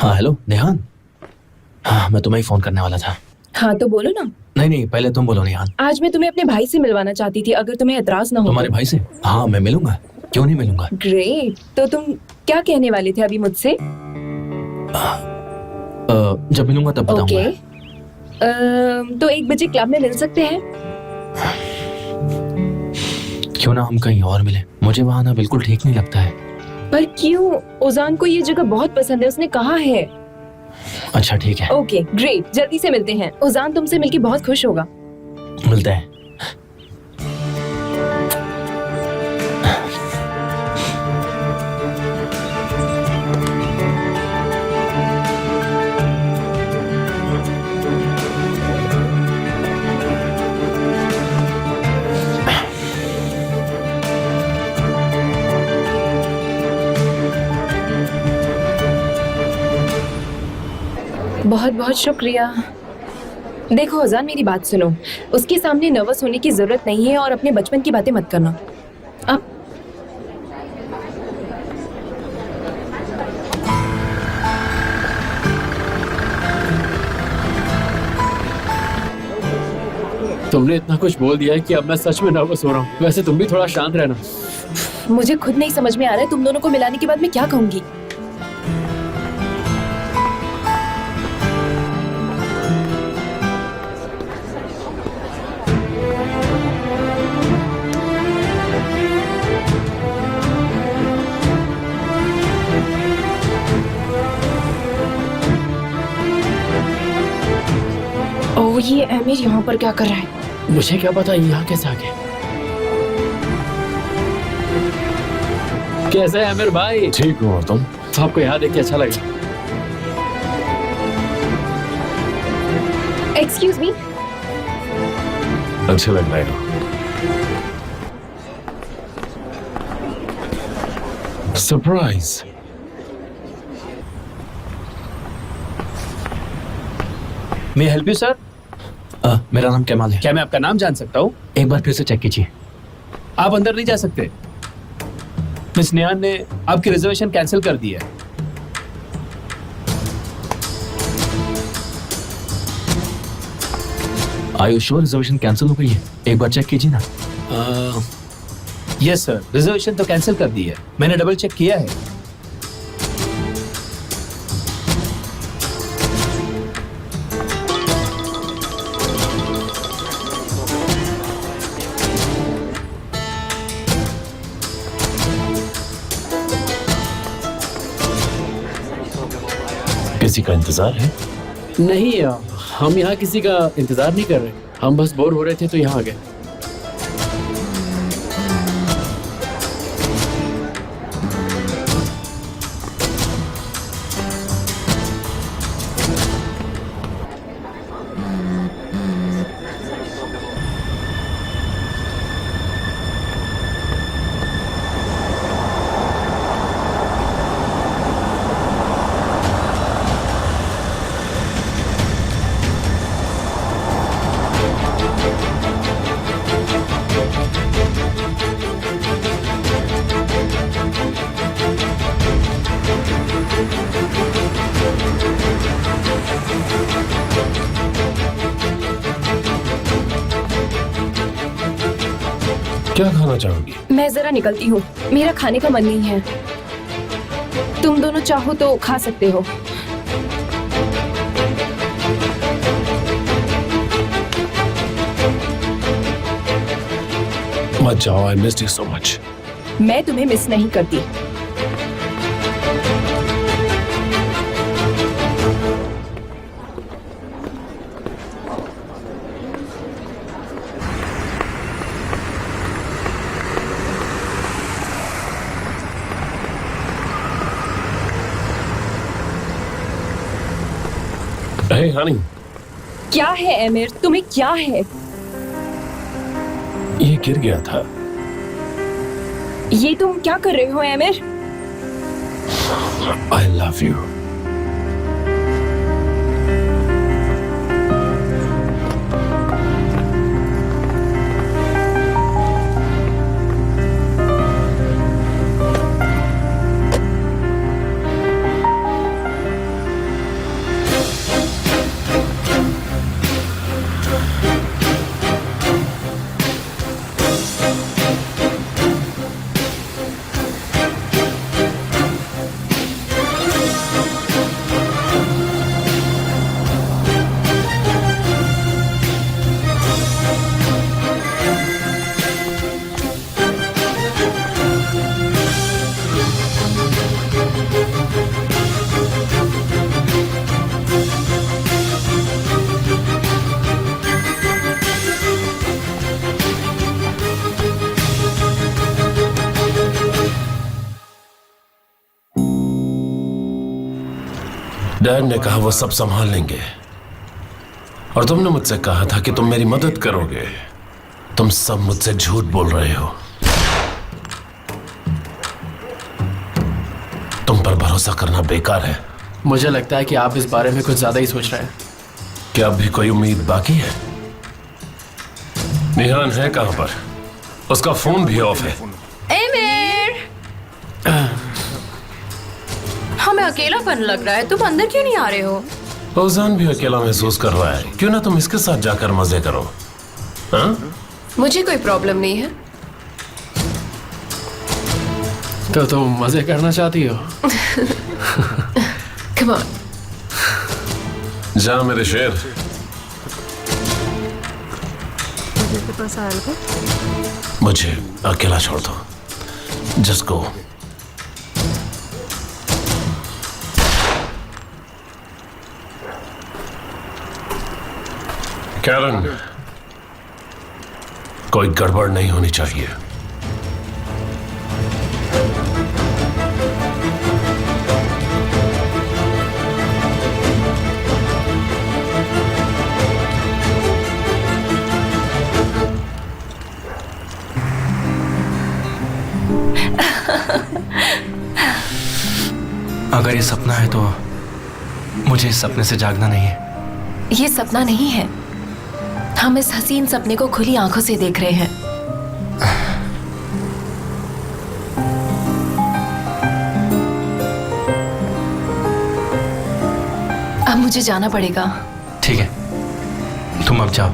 हाँ हेलो नेहान। हाँ मैं तुम्हें ही फोन करने वाला था। हाँ तो बोलो ना। नहीं नहीं पहले तुम बोलो नेहान। आज मैं तुम्हें अपने भाई से मिलवाना चाहती थी, अगर तुम्हें एतराज ना हो। तुम्हारे भाई से? हाँ मैं मिलूंगा, क्यों नहीं मिलूंगा। ग्रेट। तो तुम क्या कहने वाले थे अभी मुझसे? जब मिलूंगा तब बताऊंगा। तो 1 बजे क्लब में मिल सकते हैं? क्यों ना हम कहीं और मिले, मुझे वहाँ आना बिल्कुल ठीक नहीं लगता है। पर क्यों? ओजान को ये जगह बहुत पसंद है, उसने कहा है। अच्छा ठीक है। ओके ग्रेट, जल्दी से मिलते हैं। ओजान तुमसे मिलके बहुत खुश होगा। मिलते हैं। बहुत बहुत शुक्रिया। देखो ओजान, मेरी बात सुनो। उसके सामने नर्वस होने की जरूरत नहीं है और अपने बचपन की बातें मत करना। अब तुमने इतना कुछ बोल दिया है कि अब मैं सच में नर्वस हो रहा हूँ। वैसे तुम भी थोड़ा शांत रहना। मुझे खुद नहीं समझ में आ रहा है तुम दोनों को मिलाने के बाद मैं क्या कहूंगी। ओह, ये आमिर यहाँ पर क्या कर रहा है? मुझे क्या पता यहाँ कैसे आ गए। कैसे है आमिर भाई? ठीक हो और तुम? आपको यहाँ देख के अच्छा लगा। Excuse me. अच्छे लग रहे हो। सरप्राइज। मैं हेल्प यू सर? मेरा नाम कमाल है। क्या मैं आपका नाम जान सकता हूँ? एक बार फिर से चेक कीजिए। आप अंदर नहीं जा सकते। मिस नेहान ने आपकी रिजर्वेशन कैंसिल कर दी है। आयु श्योर रिजर्वेशन कैंसिल हो गई है? एक बार चेक कीजिए ना। यस सर, रिजर्वेशन तो कैंसिल कर दी है। मैंने डबल चेक किया है। किसी का इंतजार है? नहीं, हम यहाँ किसी का इंतजार नहीं कर रहे। हम बस बोर हो रहे थे तो यहाँ आ गए। क्या खाना चाहोगी? मैं जरा निकलती हूँ, मेरा खाने का मन नहीं है। तुम दोनों चाहो तो खा सकते हो। मत जाओ, I missed you so much. मैं तुम्हें मिस नहीं करती। हे हनी, क्या है आमिर, तुम्हें क्या है? ये गिर गया था। ये तुम क्या कर रहे हो Aamir? I love you. Dad ने कहा वो सब संभाल लेंगे, और तुमने मुझसे कहा था कि तुम मेरी मदद करोगे। तुम सब मुझसे झूठ बोल रहे हो। तुम पर भरोसा करना बेकार है। मुझे लगता है कि आप इस बारे में कुछ ज्यादा ही सोच रहे हैं। क्या अभी कोई उम्मीद बाकी है? निहान है कहां पर? उसका फोन भी ऑफ है। एमिर, हमें अकेलापन लग रहा है, तुम अंदर क्यों नहीं आ रहे हो? ओजान भी अकेला महसूस कर रहा है, क्यों ना तुम इसके साथ जाकर मजे करो। हाँ? मुझे कोई प्रॉब्लम नहीं है। तो तुम मजे करना चाहती हो? Come on. जा मेरे शेर। मुझे अकेला छोड़ दो। जिसको कैरन, कोई गड़बड़ नहीं होनी चाहिए। अगर ये सपना है तो मुझे इस सपने से जागना नहीं है। ये सपना नहीं है, हम इस हसीन सपने को खुली आंखों से देख रहे हैं। अब मुझे जाना पड़ेगा। ठीक है, तुम अब जाओ।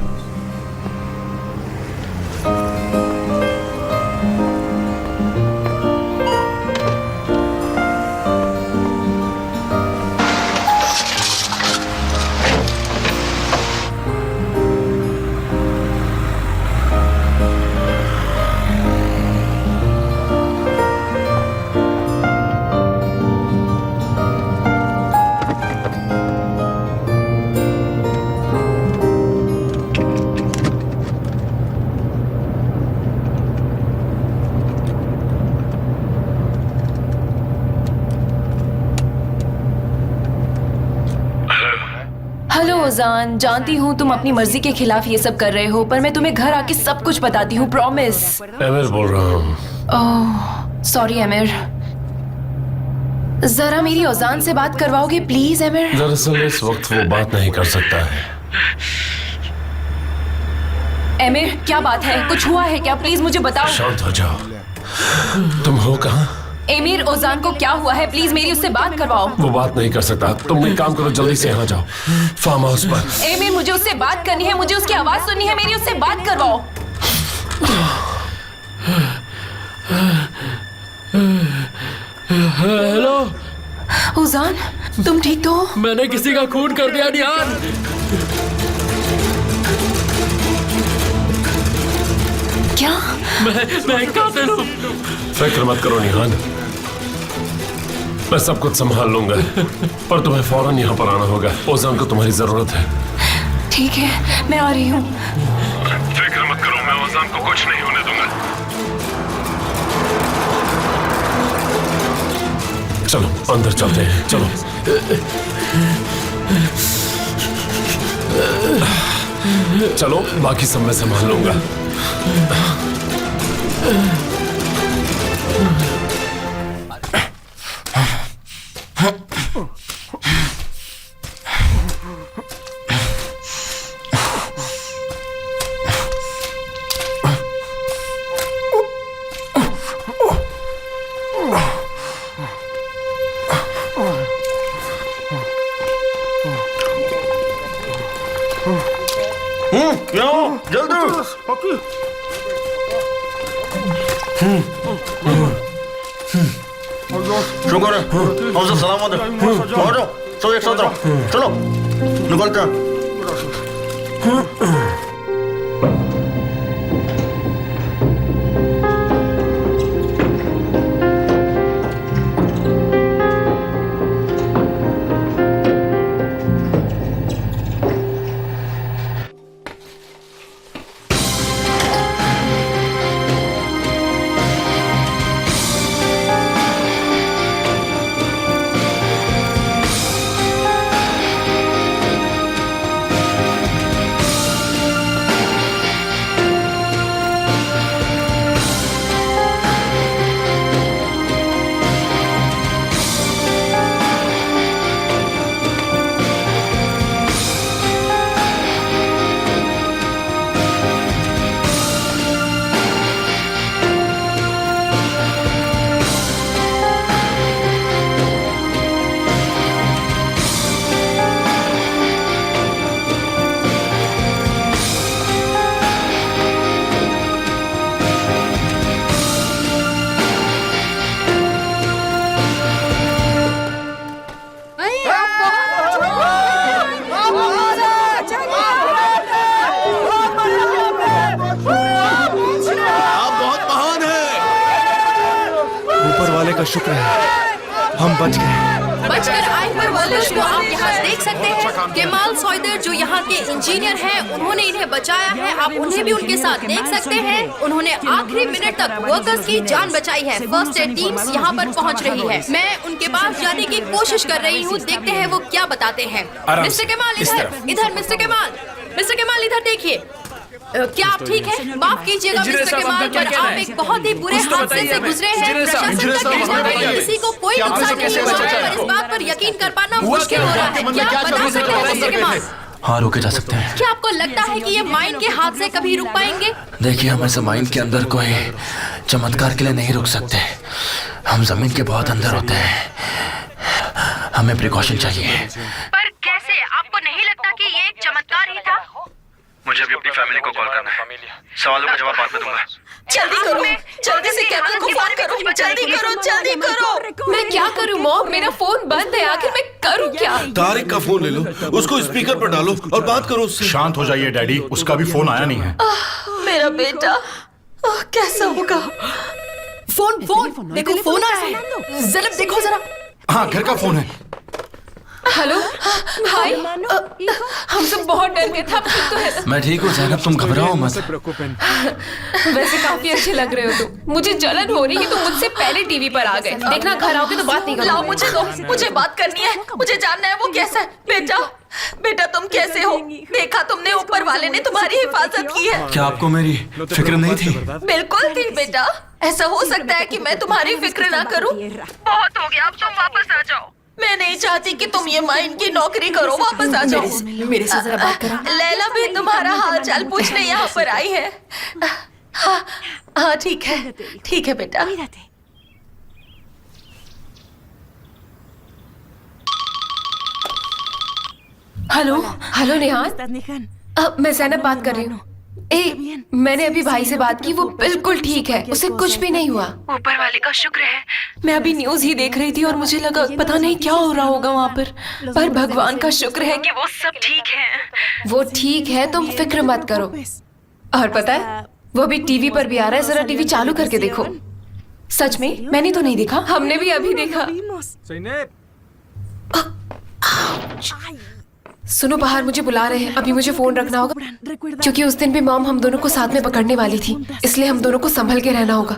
हेलो ओजान, जानती हूँ तुम अपनी मर्जी के खिलाफ ये सब कर रहे हो, पर मैं तुम्हें घर आके सब कुछ बताती हूँ, प्रॉमिस। एमिर बोल रहा हूँ। ओह सॉरी एमिर, जरा मेरी ओजान से बात करवाओगे प्लीज एमिर? दरअसल इस वक्त वो बात नहीं कर सकता है। एमिर क्या बात है, कुछ हुआ है क्या? प्लीज मुझे बताओ। शांत हो जाओ। तुम हो कहाँ? एमिर, ओजान को क्या हुआ है? प्लीज मेरी उससे बात करवाओ। वो बात नहीं कर सकता। तुम एक काम करो, जल्दी से यहाँ जाओ, फार्म हाउस पर। एमिर मुझे उससे बात करनी है, मुझे उसकी आवाज सुननी है, मेरी उससे बात करवाओ। हेलो ओजान, तुम ठीक तो हो? मैंने किसी का खून कर दिया निहान। क्या? मैं एक कातिल हूँ। फिक्र मत करो निहान, मैं सब कुछ संभाल लूंगा, पर तुम्हें फौरन यहाँ पर आना होगा। ओजान को तुम्हारी जरूरत है। ठीक है, मैं आ रही हूँ। फिक्र मत करो, मैं ओजान को कुछ नहीं होने दूंगा। चलो अंदर चलते हैं, चलो। चलो, बाकी सब मैं संभाल लूंगा। शुक्र है, हम सब सलामत हैं। आ जाओ, सब एक साथ रहो। चलो निकलते हैं। का शुक्र है हम बच गए। बचकर आए पर वर्कर्स को आप यहाँ देख सकते हैं। केमाल सॉइदर जो यहाँ के इंजीनियर हैं, उन्होंने इन्हें बचाया है। आप उन्हें भी उनके साथ देख सकते हैं। उन्होंने आखिरी मिनट तक वर्कर्स की जान बचाई है। फर्स्ट एड टीम्स यहाँ पर पहुँच रही है। मैं उनके पास जाने की कोशिश कर रही हूँ। देखते हैं वो क्या बताते हैं। मिस्टर केमाल इधर मिस्टर केमाल इधर देखिए। क्या आप ठीक है? माफ कीजिएगा मिस्टर केमाल, पर आप एक बहुत ही बुरे हादसे से गुजरे हैं। प्रशासन का कहना है कि किसी को कोई नुकसान नहीं हुआ है, पर इस बात पर यकीन कर पाना मुश्किल हो रहा है। क्या आप बता सकते हैं मिस्टर केमाल? हाँ, रोके जा सकते हैं। क्या आपको लगता है कि ये माइन के हादसे कभी रुक पाएंगे? देखिए, हम ऐसे माइन के अंदर कोई चमत्कार के लिए नहीं रुक सकते। हम जमीन के बहुत अंदर होते हैं। हमें प्रिकॉशन चाहिए। पर कैसे? आपको नहीं लगता कि ये एक चमत्कार ही था? मुझे अभी अपनी फैमिली को कॉल करना है। सवालों का जवाब बाद में दूंगा। जल्दी करो, जल्दी से कैप्टन को फोन करो। जल्दी करो। मैं क्या करूं मॉम? मेरा फोन बंद है। आखिर मैं करूं क्या? तारिक का फोन ले लो, उसको स्पीकर पर डालो और बात करो उससे। शांत हो जाइए डैडी, उसका भी फोन आया नहीं है। मेरा बेटा कैसा होगा? फोन देखो, फोन आया है। जरा देखो जरा। हाँ, घर का फोन है। हेलो भाई, हम सब बहुत डर गए थे। आप ठीक तो है ना? मैं ठीक हूँ ज़ैनब, तुम घबराओ मत। वैसे काफी अच्छे लग रहे हो तुम। मुझे जलन हो रही है, तुम मुझसे पहले टीवी पर आ गए। देखना घर आओगे तो बात नहीं करोगे। लाओ मुझे दो, मुझे बात करनी है। मुझे जानना है वो कैसा है। बेटा तुम कैसे हो? देखा तुमने, ऊपर वाले ने तुम्हारी हिफाजत की है। क्या आपको मेरी फिक्र नहीं थी? बिल्कुल थी बेटा। ऐसा हो सकता है कि मैं तुम्हारी फिक्र ना करूं? बहुत हो गया, अब तुम वापस आ जाओ। मैं नहीं चाहती कि तुम ये माइन की नौकरी करो। वापस आ जाओ। मेरे से जरा बात करो। लैला भी तुम्हारा हाल चाल पूछने यहाँ पर आई है। हाँ ठीक है बेटा। हेलो नेहान, मैं ज़ैनब बात कर रही हूँ। मैंने अभी भाई से बात की, वो बिल्कुल ठीक है, उसे कुछ भी नहीं हुआ। ऊपर वाले का शुक्र है। मैं अभी न्यूज़ ही देख रही थी और मुझे लगा पता नहीं क्या हो रहा होगा वहाँ पर भगवान का शुक्र है कि वो सब ठीक है। वो ठीक है। तुम फिक्र मत करो। और पता है, वो अभी टीवी पर भी आ रहा है। जरा टीवी चालू करके देखो। सच में मैंने तो नहीं देखा, हमने भी अभी देखा। सुनो, बाहर मुझे बुला रहे हैं। अभी मुझे फोन रखना होगा, क्योंकि उस दिन भी मॉम हम दोनों को साथ में पकड़ने वाली थी, इसलिए हम दोनों को संभल के रहना होगा।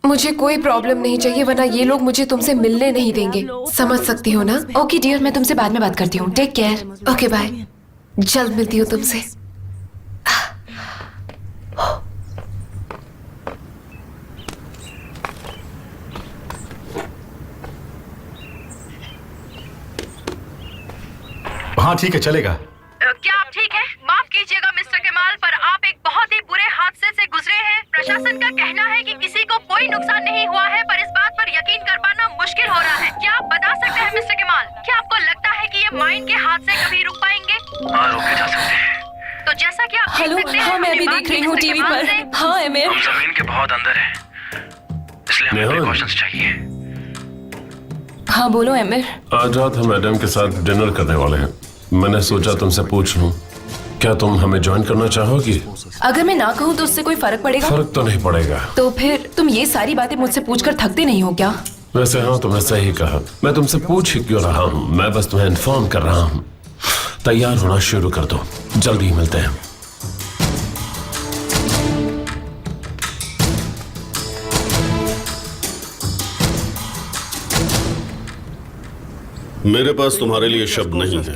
मुझे कोई प्रॉब्लम नहीं चाहिए, वरना ये लोग मुझे तुमसे मिलने नहीं देंगे। समझ सकती हो ना? ओके डियर, मैं तुमसे बाद में बात करती हूँ। Take care. ओके बाय, जल्द मिलती हूँ तुमसे। हाँ ठीक है, चलेगा। क्या आप ठीक है? माफ कीजिएगा मिस्टर केमाल, पर आप एक बहुत ही बुरे हादसे से गुजरे हैं। प्रशासन का कहना है कि किसी को कोई नुकसान नहीं हुआ है, पर इस बात पर यकीन कर पाना मुश्किल हो रहा है। क्या आप बता सकते हैं मिस्टर केमाल, क्या आपको लगता है कि ये माइन के हादसे कभी रुक पाएंगे? हाँ, रोके जा सकते हैं। तो जैसा कि आप हेलो, हाँ मैं अभी देख रही हूँ टीवी पर। हाँ एमिर, हम जमीन के बहुत अंदर हैं, इसलिए हमें प्रिकॉशंस चाहिए। हाँ बोलो एमिर। आज रात हम मैडम के साथ डिनर करने वाले हैं। मैंने सोचा तुमसे पूछ लूं, क्या तुम हमें ज्वाइन करना चाहोगी? अगर मैं ना कहूँ तो उससे कोई फर्क पड़ेगा? फर्क तो नहीं पड़ेगा। तो फिर तुम ये सारी बातें मुझसे पूछकर थकते नहीं हो क्या? वैसे हाँ, तुमने सही कहा। मैं तुमसे पूछ ही क्यों रहा हूँ, मैं बस तुम्हें इन्फॉर्म कर रहा हूँ। तैयार होना शुरू कर दो, जल्दी ही मिलते हैं। मेरे पास तुम्हारे लिए शब्द नहीं है।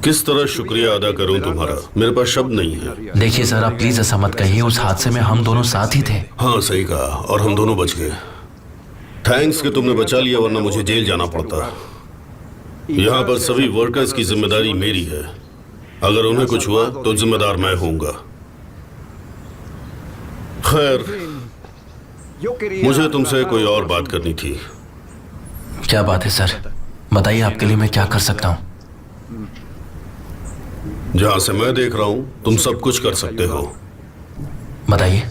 किस तरह शुक्रिया अदा करूं तुम्हारा, मेरे पास शब्द नहीं है। देखिए सर, आप प्लीज ऐसा मत कहिए। उस हादसे में हम दोनों साथ ही थे। हाँ सही कहा, और हम दोनों बच गए। थैंक्स कि तुमने बचा लिया, वरना मुझे जेल जाना पड़ता। यहाँ पर सभी वर्कर्स की जिम्मेदारी मेरी है। अगर उन्हें कुछ हुआ तो जिम्मेदार मैं होऊंगा। खैर, मुझे तुमसे कोई और बात करनी थी। क्या बात है सर? बताइए, आपके लिए मैं क्या कर सकता हूँ? जहां से मैं देख रहा हूं, तुम सब कुछ कर सकते हो। बताइए,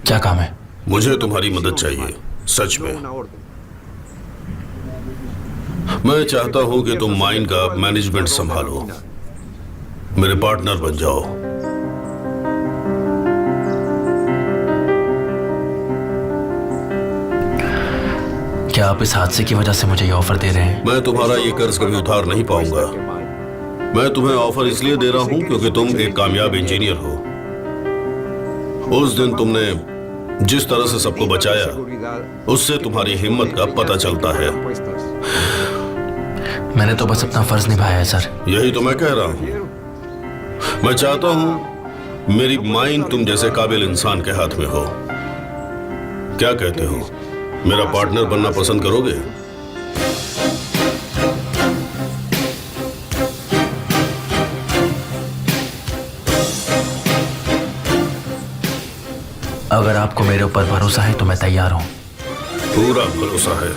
क्या काम है? मुझे तुम्हारी मदद चाहिए, सच में। मैं चाहता हूं कि तुम माइन का मैनेजमेंट संभालो, मेरे पार्टनर बन जाओ। क्या आप इस हादसे की वजह से मुझे ये ऑफर दे रहे हैं? मैं तुम्हारा ये कर्ज कभी उतार नहीं पाऊंगा। मैं तुम्हें ऑफर इसलिए दे रहा हूं क्योंकि तुम एक कामयाब इंजीनियर हो। उस दिन तुमने जिस तरह से सबको बचाया, उससे तुम्हारी हिम्मत का पता चलता है। मैंने तो बस अपना फर्ज निभाया है सर। यही तो मैं कह रहा हूं। मैं चाहता हूं मेरी माइंड तुम जैसे काबिल इंसान के हाथ में हो। क्या कहते हो, मेरा पार्टनर बनना पसंद करोगे? अगर आपको मेरे ऊपर भरोसा है तो मैं तैयार हूं। पूरा भरोसा है,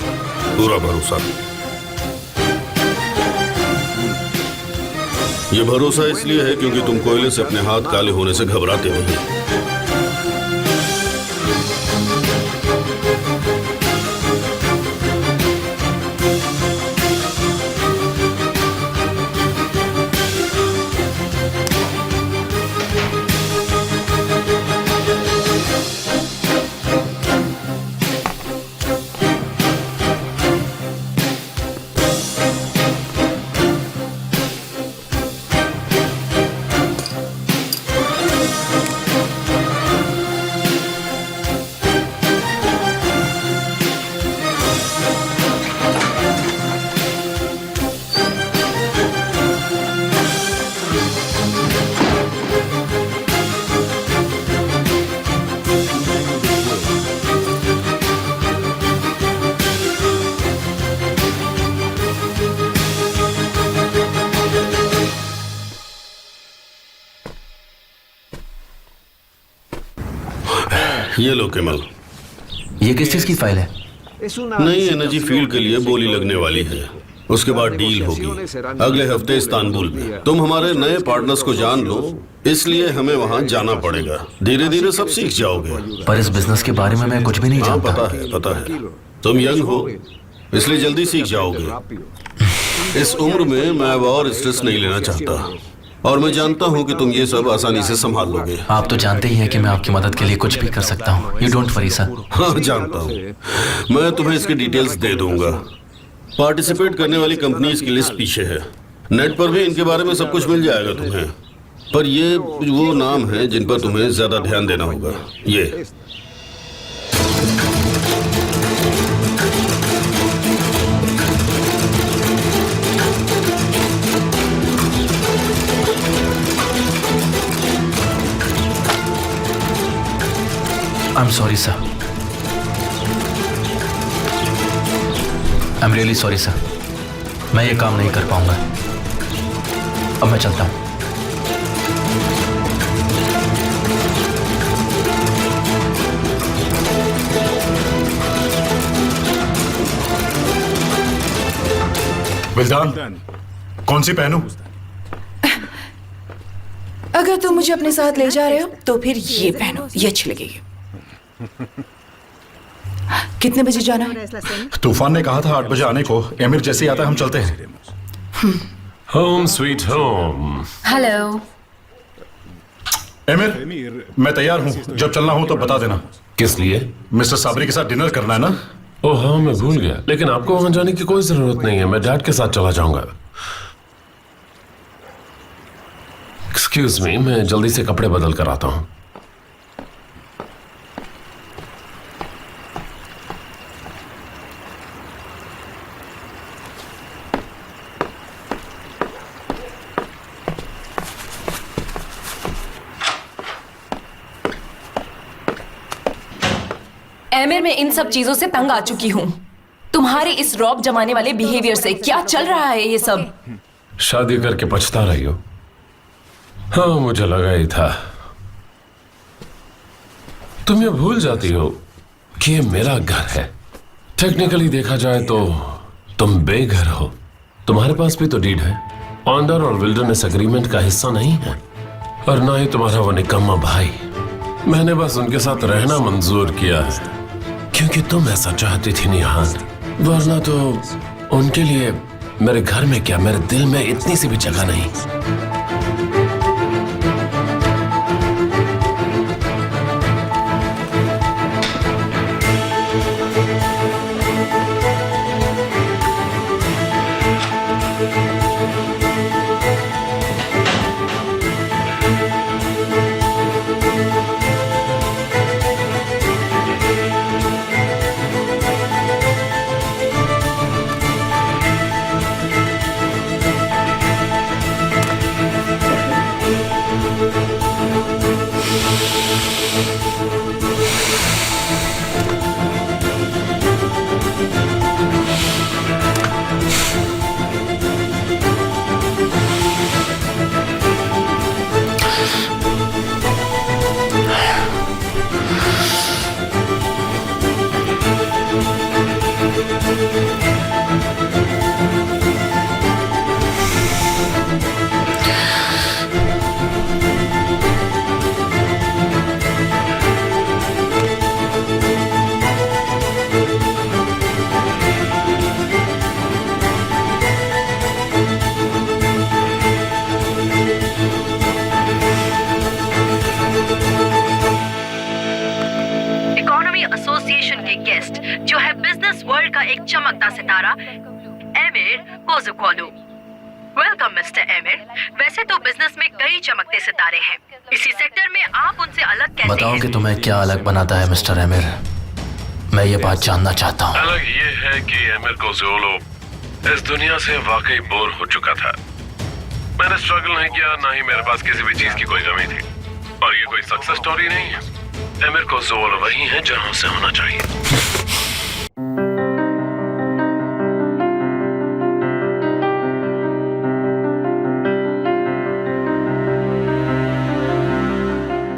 पूरा भरोसा। ये भरोसा इसलिए है क्योंकि तुम कोयले से अपने हाथ काले होने से घबराते नहीं। ये लो केमल। ये किस चीज की फाइल है? नई एनर्जी फील्ड के लिए बोली लगने वाली है। उसके बाद डील होगी अगले हफ्ते इस्तांबुल में। तुम हमारे नए पार्टनर्स को जान लो, इसलिए हमें वहां जाना पड़ेगा। धीरे धीरे सब सीख जाओगे। पर इस बिजनेस के बारे में मैं कुछ भी नहीं हाँ, जानता। पता है, पता है। तुम यंग हो, इसलिए जल्दी सीख जाओगे। इस उम्र में मैं अब और स्ट्रेस नहीं लेना चाहता, और मैं जानता हूँ कि तुम ये सब आसानी से संभाल लोगे। आप तो जानते ही हैं कि मैं आपकी मदद के लिए कुछ भी कर सकता हूँ। You don't worry sir. हाँ, जानता हूँ। मैं तुम्हें इसकी डिटेल्स दे दूंगा। पार्टिसिपेट करने वाली कंपनीज की लिस्ट पीछे है। नेट पर भी इनके बारे में सब कुछ मिल जाएगा तुम्हें। पर ये वो नाम है जिन पर तुम्हें ज्यादा ध्यान देना होगा। ये I am sorry sir. I am really sorry sir. मैं ये काम नहीं कर पाऊंगा। अब मैं चलता हूं। बिल्दान, कौन सी पहनूं? अगर तुम मुझे अपने साथ ले जा रहे हो तो फिर ये पहनो, ये अच्छी लगेगी। कितने बजे जाना है? तूफान ने कहा था 8 बजे आने को। एमिर जैसे ही आता है हम चलते हैं। Home sweet home. Hello. Emir, मैं तैयार हूँ। जब चलना हो तो बता देना। किस लिए? मिस्टर साबरी के साथ डिनर करना है ना? ओह हाँ, मैं भूल गया। लेकिन आपको वहां जाने की कोई जरूरत नहीं है। मैं डैड के साथ चला जाऊंगा। एक्सक्यूज मी, मैं जल्दी से कपड़े बदल कर आता हूँ। एमिर, मैं इन सब चीजों से तंग आ चुकी हूँ। तुम्हारे इस रौब जमाने वाले बिहेवियर से क्या चल रहा है ये सब? शादी करके पछता रही हो? हाँ, मुझे लगा ही था। तुम ये भूल जाती हो कि ये मेरा घर है। टेक्निकली देखा जाए तो तुम बेघर हो। तुम्हारे पास भी तो डीड है। ऑनर और विल्डरनेस एग्रीमेंट का हिस्सा नहीं है, और ना ही तुम्हारा वो निकम्मा भाई। मैंने बस उनके साथ रहना मंजूर किया है क्योंकि तुम ऐसा चाहती थी निहाल, वरना तो उनके लिए मेरे घर में क्या, मेरे दिल में इतनी सी भी जगह नहीं। एसोसिएशन के गेस्ट जो है बिजनेस वर्ल्ड का एक चमकता सितारा Emir Kozukoglu. Welcome mister Emir. वैसे तो बिजनेस में कई चमकते सितारे हैं, इसी सेक्टर में आप उनसे अलग कैसे बताओ हैं? कि तुम्हें क्या अलग बनाता है मिस्टर एमिर। मैं ये बात जानना चाहता हूँ। अलग ये है कि एमिर कोज़ुकोलू इस दुनिया से वाकई बोर हो चुका था। मैंने स्ट्रगल नहीं किया, ना ही मेरे पास किसी भी चीज की कोई कमी थी, और ये कोई सक्सेस स्टोरी नहीं है। एमिर कोज़ुकोलू वही है जहां से होना चाहिए।